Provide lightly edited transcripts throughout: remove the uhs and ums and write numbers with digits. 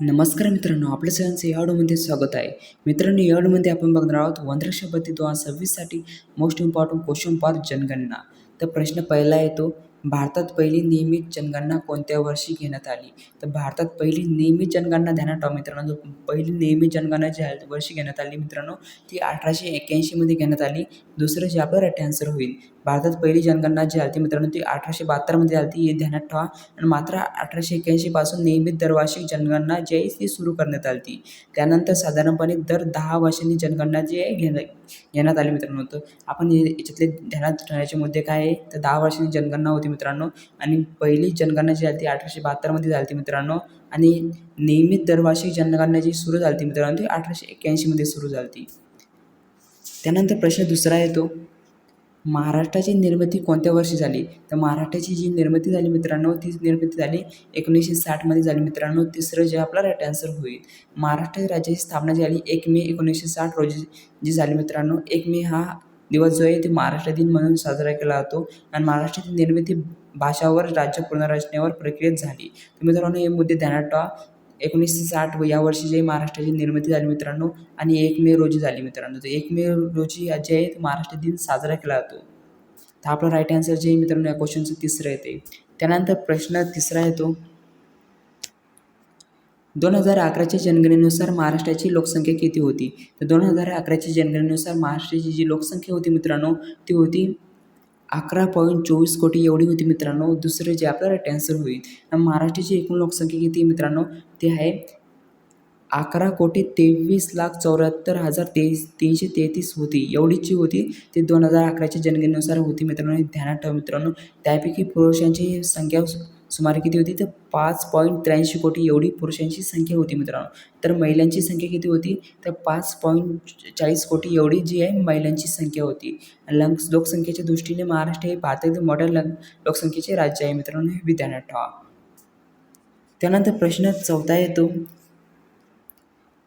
नमस्कार मित्रांनो, आपल्या सगळ्यांचं या ऑडिओमध्ये स्वागत आहे. मित्रांनो, या ऑडिओमध्ये आपण बघणार आहोत 1500 2026 साठी मोस्ट इम्पॉर्टंट क्वेश्चन फॉर जनगणना. तर प्रश्न पहिला येतो, भारतात पहिली नियमित जनगणना कोणत्या वर्षी घेण्यात आली? तर भारतात पहिली नियमित जनगणना ध्यानात ठेवा मित्रांनो, पहिली नियमित जनगणना जी आहे वर्षी घेण्यात आली मित्रांनो, ती 1881 मध्ये घेण्यात आली. दुसरं जे आपलं राईट आन्सर होईल. भारतात पहिली जनगणना जी आली मित्रांनो, ती 1872 मध्ये आली, हे ध्यानात ठेवा. आणि मात्र 1881 पासून नियमित दरवार्षिक जनगणना जी आहे ती सुरू करण्यात आली. त्यानंतर साधारणपणे दर 10 वर्षांनी जनगणना जी आहे घेण्यात आली मित्रांनो. तर आपण याच्यातले ध्यानात ठेवण्याचे मुद्दे काय आहे, तर 10 वर्षांची जनगणना होती मित्रांनो. आणि पहिली जनगणना जी आहे ती 1872 मध्ये झाली मित्रांनो. आणि नियमित दरवार्षिक जनगणना जी सुरू झाली मित्रांनो, ती 1881 मध्ये सुरू झाली. त्यानंतर प्रश्न दुसरा येतो, महाराष्ट्राची निर्मिती कोणत्या वर्षी झाली? तर महाराष्ट्राची जी निर्मिती झाली मित्रांनो, ती निर्मिती झाली 1960 मध्ये झाली मित्रांनो. तिसरं जे आपला राईट आन्सर होईल. महाराष्ट्र राज्याची स्थापना झाली 1 मे 1960 रोजी जी झाली मित्रांनो. 1 मे हा दिवस जो आहे ते महाराष्ट्र दिन म्हणून साजरा केला जातो. आणि महाराष्ट्राची निर्मिती भाषावर राज्य पुनर्रचनेवर प्रक्रियेत झाली. तर मित्रांनो, हे मुद्दे ध्यानात ठेवा. 1960 या वर्षी जे महाराष्ट्राची निर्मिती झाली मित्रांनो, आणि 1 मे रोजी झाली मित्रांनो. तर 1 मे रोजी जे आहे महाराष्ट्र दिन साजरा केला जातो. तर आपला राईट आन्सर जे आहे मित्रांनो या क्वेश्चनचं तिसरं येते. त्यानंतर प्रश्न तिसरा येतो, 2011च्या जनगणनेनुसार महाराष्ट्राची लोकसंख्या किती होती? तर 2011च्या जनगणनेनुसार महाराष्ट्राची जी लोकसंख्या होती मित्रांनो, ती होती 11.24 कोटी एवढी होती मित्रांनो. दुसरं जे आपलं राईट आन्सर होईल. महाराष्ट्राची एकूण लोकसंख्या किती मित्रांनो, ती आहे 11,23,74,333 होती. एवढीची होती ती 2011च्या जनगणनेनुसार होती मित्रांनो. हे ध्यानात ठेवा मित्रांनो. त्यापैकी पुरुषांची संख्या सुमारे किती होती, तर 5.83 कोटी एवढी पुरुषांची संख्या होती मित्रांनो. तर महिलांची संख्या किती होती, तर 5.40 कोटी एवढी जी आहे महिलांची संख्या होती. लोकसंख्येच्या दृष्टीने महाराष्ट्र हे भारतातील मोठ्या लोकसंख्येचे राज्य आहे मित्रांनो, हे ध्यानात ठेवा. त्यानंतर प्रश्न चौथा येतो,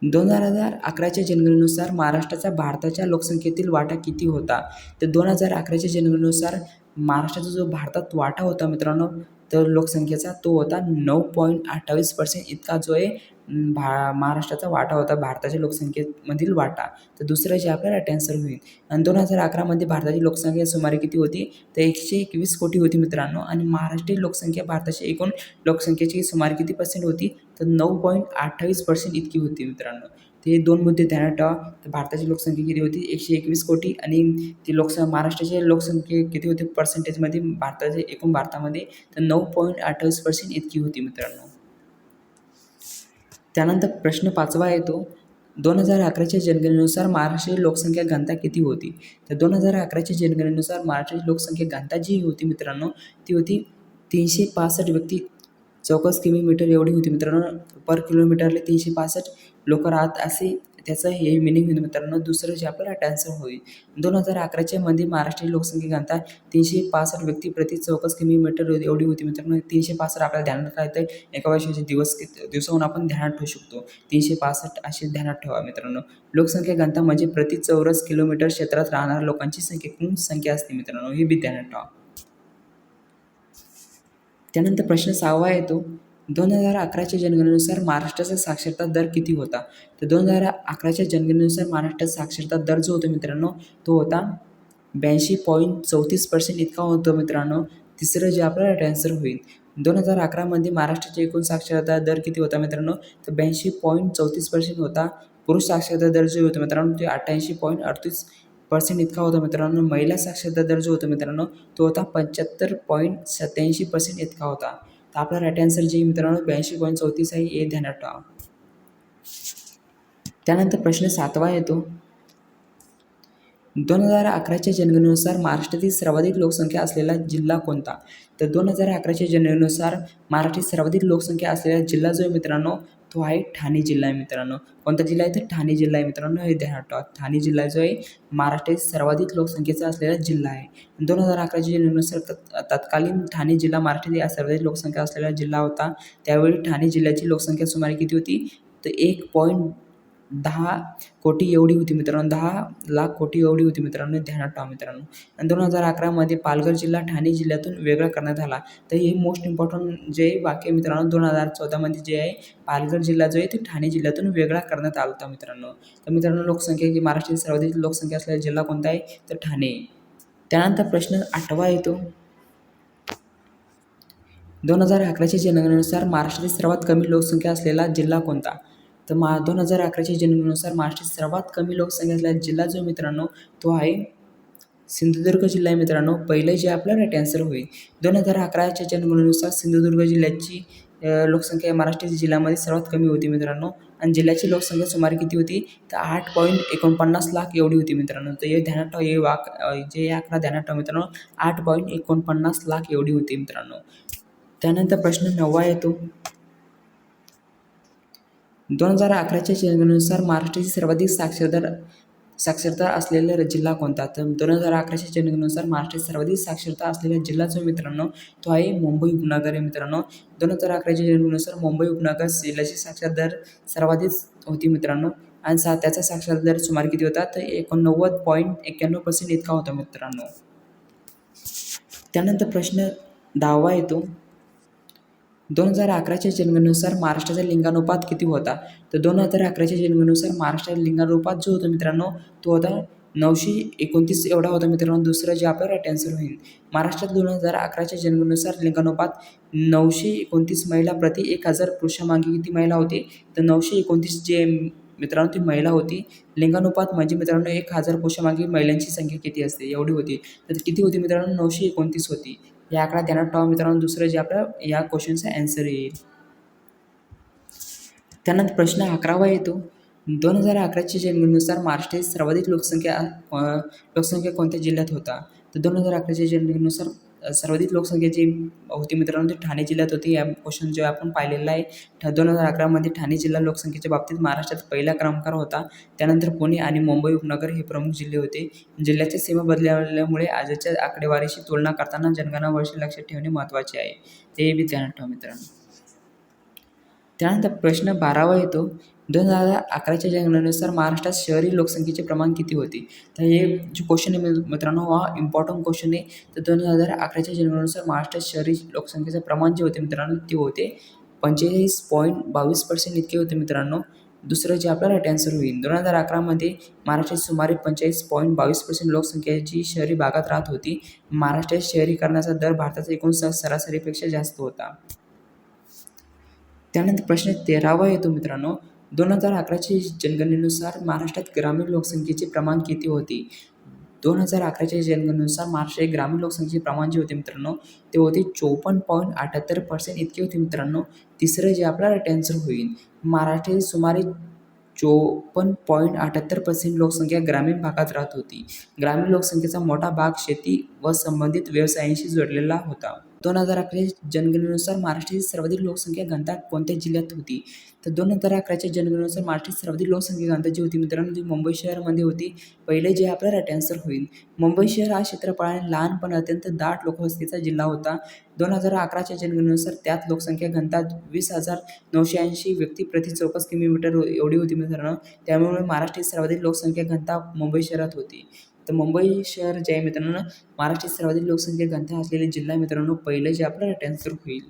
2011च्या जनगणनेनुसार महाराष्ट्राचा भारताच्या लोकसंख्येतील वाटा किती होता? तर 2011च्या जनगणनेनुसार महाराष्ट्राचा जो भारतात वाटा होता मित्रांनो, तर लोकसंख्येचा तो होता 9.28% इतका जो आहे महाराष्ट्राचा वाटा होता भारताच्या लोकसंख्येमधील वाटा. तर दुसरं जे आपल्याला राईट आन्सर होईल. आणि 2011मध्ये भारताची लोकसंख्या सुमारे किती होती, तर 121 कोटी होती मित्रांनो. आणि महाराष्ट्रीय लोकसंख्या भारताची एकूण लोकसंख्येची सुमारे किती पर्सेंट होती, तर 9.28% इतकी होती मित्रांनो. ते दोन मुद्दे ध्यानात ठेवा. तर भारताची लोकसंख्या किती होती, 121 कोटी. आणि ती महाराष्ट्राची लोकसंख्या किती होती पर्सेंटेजमध्ये भारताचे एकूण भारतामध्ये, तर 9.28% इतकी होती मित्रांनो. त्यानंतर प्रश्न पाचवा येतो, 2011च्या जनगणनेनुसार महाराष्ट्राची लोकसंख्या घनता किती होती? तर 2011च्या जनगणनेनुसार महाराष्ट्राची लोकसंख्या घनता जी होती मित्रांनो, ती होती 365 व्यक्ती चौरस किलोमीटर एवढी होती मित्रांनो. पर किलोमीटरला 365 लोक राहत असे त्याचं हे मिनिंग होईल मित्रांनो. दुसरं जे आपल्याला राईट आन्सर होईल. 2011च्या मध्ये महाराष्ट्राची लोकसंख्या घनता 365 व्यक्ती प्रति चौरस किलोमीटर एवढी होती मित्रांनो. 365 आपल्याला ध्यानात राहतं, एका वर्षाचे दिवसाहून आपण ध्यानात ठेवू शकतो. 365 असे ध्यानात ठेवा मित्रांनो. लोकसंख्या घनता म्हणजे प्रति चौरस किलोमीटर क्षेत्रात राहणाऱ्या लोकांची एकूण संख्या असते मित्रांनो, हे बी ध्यानात ठेवा. त्यानंतर प्रश्न 6वा येतो, 2011च्या जनगणनेनुसार महाराष्ट्राचा साक्षरता दर किती होता? तर 2011च्या जनगणनेनुसार महाराष्ट्राचा साक्षरता दर जो होता मित्रांनो, तो होता 82.34% इतका होतो मित्रांनो. तिसरं जे आपल्याला राईट आन्सर होईल. 2011मध्ये महाराष्ट्राचा एकूण साक्षरता दर किती होता मित्रांनो, तर 82.34% होता. पुरुष साक्षरता दर जो होता मित्रांनो, ते 88.38% इतका होता मित्रांनो. महिला साक्षरता दर जो होता मित्रांनो, तो होता 75.87% इतका होता. तर आपला राईट आन्सर जे मित्रांनो 82.34 आहे, हे ध्यानात ठेवा. त्यानंतर प्रश्न 7वा येतो, 2011च्या जनगणनेनुसार महाराष्ट्रातील सर्वाधिक लोकसंख्या असलेला जिल्हा कोणता? तर 2011च्या जनगणनेनुसार महाराष्ट्रातील सर्वाधिक लोकसंख्या असलेला जिल्हा जो आहे मित्रांनो, तो आहे ठाणे जिल्हा आहे मित्रांनो. कोणता जिल्हा आहे, तर ठाणे जिल्हा आहे मित्रांनो, हे ध्यानात ठेवा. ठाणे जिल्हा जो आहे महाराष्ट्रातील सर्वाधिक लोकसंख्येचा असलेला जिल्हा आहे. 2011च्या जनगणनेनुसार तत्कालीन ठाणे जिल्हा महाराष्ट्रातील सर्वाधिक लोकसंख्या असलेला जिल्हा होता. त्यावेळी ठाणे जिल्ह्याची लोकसंख्या सुमारे किती होती, तर 10 कोटी एवढी होती मित्रांनो, 10 लाख कोटी एवढी होती मित्रांनो, ध्यानात ठेवा मित्रांनो. आणि 2011मध्ये पालघर जिल्हा ठाणे जिल्ह्यातून वेगळा करण्यात आला. तर हे मोस्ट इम्पॉर्टंट जे वाक्य मित्रांनो 2014मध्ये जे आहे पालघर जिल्हा जो आहे ते ठाणे जिल्ह्यातून वेगळा करण्यात आला होता मित्रांनो. तर मित्रांनो लोकसंख्या की महाराष्ट्रातील सर्वाधिक लोकसंख्या असलेला जिल्हा कोणता आहे तर ठाणे. त्यानंतर प्रश्न 8वा येतो 2011च्या जनगणनेनुसार महाराष्ट्रातील सर्वात कमी लोकसंख्या असलेला जिल्हा कोणता? तर 2011च्या जनगणनेनुसार महाराष्ट्रातील सर्वात कमी लोकसंख्या असलेला जिल्हा जो मित्रांनो तो आहे सिंधुदुर्ग जिल्हा आहे मित्रांनो. पहिलं जे आपलं राईट आन्सर होईल. 2011च्या जनगणनेनुसार सिंधुदुर्ग जिल्ह्याची लोकसंख्या महाराष्ट्रातील जिल्ह्यामध्ये सर्वात कमी होती मित्रांनो. आणि जिल्ह्याची लोकसंख्या सुमारे किती होती तर 8.49 लाख एवढी होती मित्रांनो. तर हे ध्यानात ठेवा, जे आकडा ध्यानात ठेवा मित्रांनो 8.49 लाख एवढी होती मित्रांनो. त्यानंतर प्रश्न 9वा येतो 2011च्या जनगणनेनुसार महाराष्ट्राची सर्वाधिक साक्षरता असलेला जिल्हा कोणता? तर 2011च्या जनगणनेनुसार महाराष्ट्रात सर्वाधिक साक्षरता असलेला जिल्हा जो मित्रांनो तो आहे मुंबई उपनगर आहे मित्रांनो. 2011च्या जनगणनेनुसार मुंबई उपनगर जिल्ह्याची साक्षरता दर सर्वाधिक होती मित्रांनो. आणि त्याचा साक्षरता दर सुमारे किती होता तर 89.91% इतका होता मित्रांनो. त्यानंतर प्रश्न 10वा येतो 2011च्या जनगणनेनुसार महाराष्ट्राचा लिंगानुपात किती होता? तर 2011च्या जनगणनेनुसार महाराष्ट्राचा लिंगानुपात जो होता मित्रांनो तो होता 929 एवढा होता मित्रांनो. दुसरं जे आपलं राईट आन्सर होईल. महाराष्ट्रात 2011च्या जनगणनेनुसार लिंगानुपात 929 महिला प्रति 1000 पुरुषामागे किती महिला होते तर 929 जे मित्रांनो ती महिला होती. लिंगानुपात म्हणजे मित्रांनो 1000 पुरुषामागे महिलांची संख्या किती असते एवढी होती. तर किती होती मित्रांनो 929 होती. हे आकडा ध्यानात ठेवा मित्रांनो. दुसरं जे आपलं या क्वेश्चनचा आन्सर येईल. त्यानंतर प्रश्न 11वा येतो 2011च्या जनगणनेनुसार महाराष्ट्रातील सर्वाधिक लोकसंख्या कोणत्या जिल्ह्यात होता? तर 2011च्या जनगणनेनुसार सर्वाधिक लोकसंख्या जी होती मित्रांनो ती ठाणे जिल्ह्यात होती. या क्वेश्चन जे आपण पाहिलेला आहे 2011मध्ये ठाणे जिल्हा लोकसंख्येच्या बाबतीत महाराष्ट्रात पहिल्या क्रमांकावर होता. त्यानंतर पुणे आणि मुंबई उपनगर हे प्रमुख जिल्हे होते. जिल्ह्याच्या सीमा बदलल्यामुळे आजच्या आकडेवारीशी तुलना करताना जनगणना वर्ष लक्षात ठेवणे महत्त्वाचे आहे. ते बी ध्यानात ठेवा मित्रांनो. त्यानंतर प्रश्न 12वा येतो 2011च्या जनगणनेनुसार महाराष्ट्रात शहरी लोकसंख्येचे प्रमाण किती होते? तर हे जो क्वेश्चन आहे मित्रांनो हा इम्पॉर्टंट क्वेश्चन आहे. तर 2011च्या जनगणनेनुसार महाराष्ट्रात शहरी लोकसंख्येचे प्रमाण जे होते मित्रांनो ते होते 45.22% इतके होते मित्रांनो. दुसरं जे आपलं राईट आन्सर होईल. 2011मध्ये महाराष्ट्रात सुमारे 45.22% लोकसंख्या जी शहरी भागात राहत होती. महाराष्ट्रात शहरीकरणाचा दर भारताचा एकूण सरासरीपेक्षा जास्त होता. त्यानंतर प्रश्न 13वा येतो मित्रांनो 2011च्या जनगणनेनुसार महाराष्ट्रात ग्रामीण लोकसंख्येचे प्रमाण किती होते? 2011च्या जनगणनेनुसार महाराष्ट्रात ग्रामीण लोकसंख्येचे प्रमाण जे होते मित्रांनो ते होते 54.78% इतके होते मित्रांनो. तिसरं जे आपला राईट आन्सर होईल. महाराष्ट्रातील सुमारे 54.78% लोकसंख्या ग्रामीण भागात राहत होती. ग्रामीण लोकसंख्येचा मोठा भाग शेती व संबंधित व्यवसायांशी जोडलेला होता. 2011च्या जनगणनेनुसार महाराष्ट्रातील सर्वाधिक लोकसंख्या घनता कोणत्या जिल्ह्यात होती? तर 2011च्या जनगणनेनुसार महाराष्ट्रातील सर्वाधिक लोकसंख्या घनता जी होती मित्रांनो ती मुंबई शहरामध्ये होती. पहिले जे आपलं राईट आन्सर होईल. मुंबई शहर हा क्षेत्रफळाने लहान पण अत्यंत दाट लोकवस्तीचा जिल्हा होता. 2011च्या जनगणनेनुसार त्यात लोकसंख्या घनता 20,980 व्यक्ती प्रति चौरस किलोमीटर एवढी होती मित्रांनो. त्यामुळे महाराष्ट्रातील सर्वाधिक लोकसंख्या घनता मुंबई शहरात होती. तर मुंबई शहर जे आहे मित्रांनो महाराष्ट्रात सर्वाधिक लोकसंख्या घनता असलेले जिल्हा मित्रांनो पहिलं जे आपलं राईट आन्सर होईल.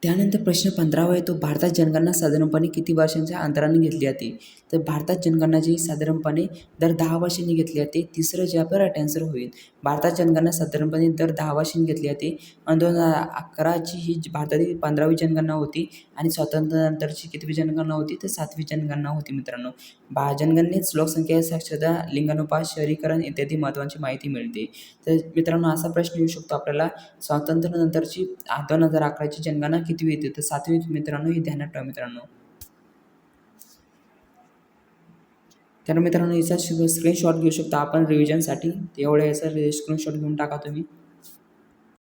त्यानंतर प्रश्न 15वा येतो भारतात जनगणना साधारणपणे किती वर्षांच्या अंतराने घेतली जाते? तर भारतात जनगणना जी साधारणपणे दर 10 वर्षांनी घेतली जाते. तिसरं जे आपलं राईट आन्सर होईल. भारतात जनगणना साधारणपणे दर 10 वर्षांनी घेतली जाते. आणि 2011ची ही भारतातील 15वी जनगणना होती. आणि स्वातंत्र्यानंतरची कितवी जनगणना होती तर 7वी जनगणना होती मित्रांनो. जनगणनेत लोकसंख्या, साक्षरता, लिंगानुपात, शहरीकरण इत्यादी महत्त्वाची माहिती मिळते. तर मित्रांनो असा प्रश्न येऊ शकतो आपल्याला स्वातंत्र्यानंतरची 2011ची जनगणना कितवी येते तर 7वी मित्रांनो हे ध्यानात ठेवा मित्रांनो. तर मित्रांनो याचा स्क्रीनशॉट घेऊ शकता आपण रिव्हिजनसाठी. एवढ्या याचा स्क्रीनशॉट घेऊन टाका तुम्ही.